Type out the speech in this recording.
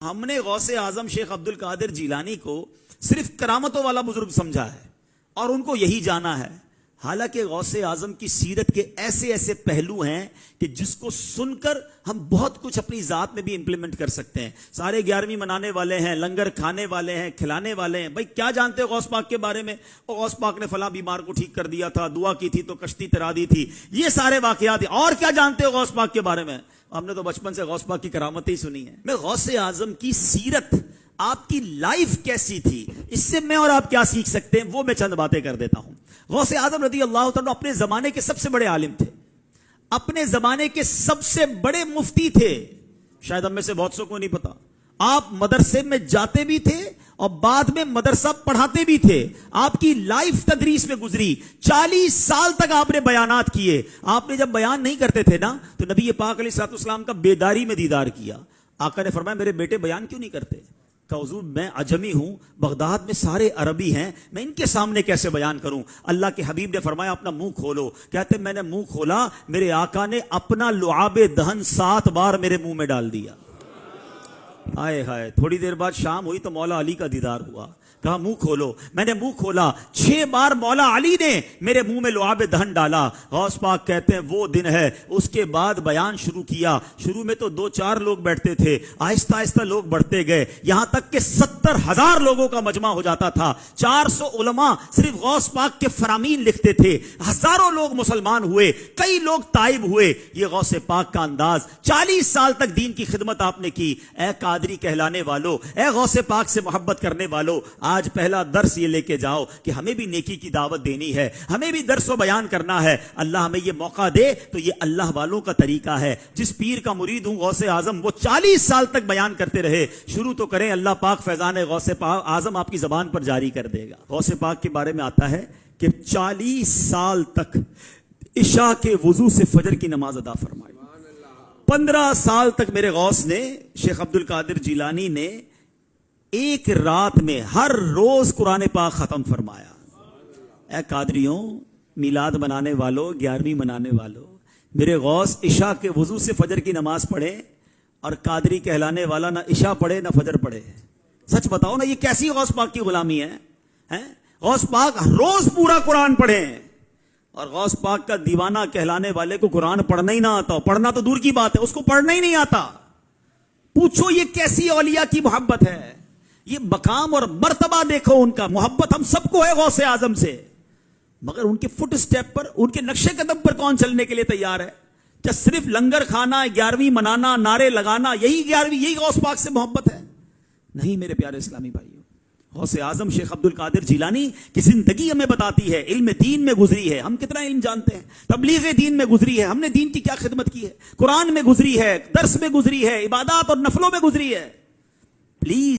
ہم نے غوث اعظم شیخ عبد القادر جیلانی کو صرف کرامتوں والا بزرگ سمجھا ہے اور ان کو یہی جانا ہے، حالانکہ غوث اعظم کی سیرت کے ایسے ایسے پہلو ہیں کہ جس کو سن کر ہم بہت کچھ اپنی ذات میں بھی امپلیمنٹ کر سکتے ہیں۔ سارے 11ویں منانے والے ہیں، لنگر کھانے والے ہیں، کھلانے والے ہیں، بھائی کیا جانتے ہو غوث پاک کے بارے میں؟ غوث پاک نے فلاں بیمار کو ٹھیک کر دیا تھا، دعا کی تھی تو کشتی ترا دی تھی، یہ سارے واقعات۔ اور کیا جانتے ہو غوث پاک کے بارے میں؟ ہم نے تو بچپن سے غوث پاک کی کرامتیں ہی سنی ہیں۔ میں غوث اعظم کی سیرت، آپ کی لائف کیسی تھی، اس سے میں اور آپ کیا سیکھ سکتے ہیں، وہ میں چند باتیں کر دیتا ہوں۔ غوث اعظم رضی اللہ تعالیٰ اپنے زمانے کے سب سے بڑے عالم تھے، اپنے زمانے کے سب سے بڑے مفتی تھے۔ شاید ہم میں سے بہت سو کو نہیں پتا، آپ مدرسے میں جاتے بھی تھے اور بعد میں مدرسہ پڑھاتے بھی تھے۔ آپ کی لائف تدریس میں گزری، 40 سال تک آپ نے بیانات کیے۔ آپ نے جب بیان نہیں کرتے تھے نا تو نبی پاک علیہ الصلوۃ والسلام کا بیداری میں دیدار کیا۔ آقا نے فرمایا میرے بیٹے بیان کیوں نہیں کرتے؟ کہ حضور میں عجمی ہوں، بغداد میں سارے عربی ہیں، میں ان کے سامنے کیسے بیان کروں؟ اللہ کے حبیب نے فرمایا اپنا منہ کھولو۔ کہتے میں نے منہ کھولا، میرے آقا نے اپنا لعاب دہن 7 بار میرے منہ میں ڈال دیا۔ آئے ہائے، تھوڑی دیر بعد شام ہوئی تو مولا علی کا دیدار ہوا۔ کہا منہ کھولو، میں نے منہ کھولا، 6 بار مولا علی نے میرے منہ میں لعاب دہن ڈالا۔ غوث پاک کہتے ہیں وہ دن ہے، اس کے بعد بیان شروع کیا۔ شروع میں تو 2-4 لوگ بیٹھتے تھے، آہستہ آہستہ لوگ بڑھتے گئے، یہاں تک کہ 70,000 لوگوں کا مجمع ہو جاتا تھا۔ 400 علماء صرف غوث پاک کے فرامین لکھتے تھے، ہزاروں لوگ مسلمان ہوئے، کئی لوگ تائب ہوئے۔ یہ غوث پاک کا انداز، 40 سال تک دین کی خدمت آپ نے کی۔ اے قادری کہلانے والو، اے غوث پاک سے محبت کرنے والو، آج پہلا درس یہ لے کے جاؤ کہ ہمیں بھی نیکی کی دعوت دینی ہے، ہمیں بھی درس و بیان کرنا ہے۔ اللہ ہمیں یہ موقع دے تو یہ اللہ والوں کا طریقہ ہے۔ جس پیر کا مرید ہوں غوث اعظم، وہ 40 سال تک بیان کرتے رہے۔ شروع تو کریں، اللہ پاک فیضان غوث پاک اعظم آپ کی زبان پر جاری کر دے گا۔ غوث پاک کے بارے میں آتا ہے کہ 40 سال تک عشاء کے وضو سے فجر کی نماز ادا فرمائی۔ 15 سال تک میرے غوث نے، شیخ عبد القادر جیلانی نے، ایک رات میں ہر روز قرآن پاک ختم فرمایا۔ اے قادریوں، میلاد منانے والوں، 11ویں منانے والوں، میرے غوث عشاء کے وضو سے فجر کی نماز پڑھے، اور قادری کہلانے والا نہ عشاء پڑھے نہ فجر پڑھے۔ سچ بتاؤ نا، یہ کیسی غوث پاک کی غلامی ہے؟ غوث پاک روز پورا قرآن پڑھے، اور غوث پاک کا دیوانہ کہلانے والے کو قرآن پڑھنا ہی نہ آتا، پڑھنا تو دور کی بات ہے، اس کو پڑھنا ہی نہیں آتا۔ پوچھو یہ کیسی اولیاء کی محبت ہے؟ یہ مقام اور مرتبہ دیکھو ان کا۔ محبت ہم سب کو ہے غوث اعظم سے، مگر ان کے فٹ سٹیپ پر، ان کے نقش قدم پر کون چلنے کے لیے تیار ہے؟ کیا صرف لنگر کھانا، 11ویں منانا، نعرے لگانا، یہی غوث پاک سے محبت ہے؟ نہیں میرے پیارے اسلامی بھائیوں، غوث اعظم شیخ عبد القادر جیلانی کی زندگی ہمیں بتاتی ہے، علم دین میں گزری ہے، ہم کتنا علم جانتے ہیں، تبلیغ دین میں گزری ہے، ہم نے دین کی کیا خدمت کی ہے، قرآن میں گزری ہے، درس میں گزری ہے، عبادات اور نفلوں میں گزری ہے۔ پلیز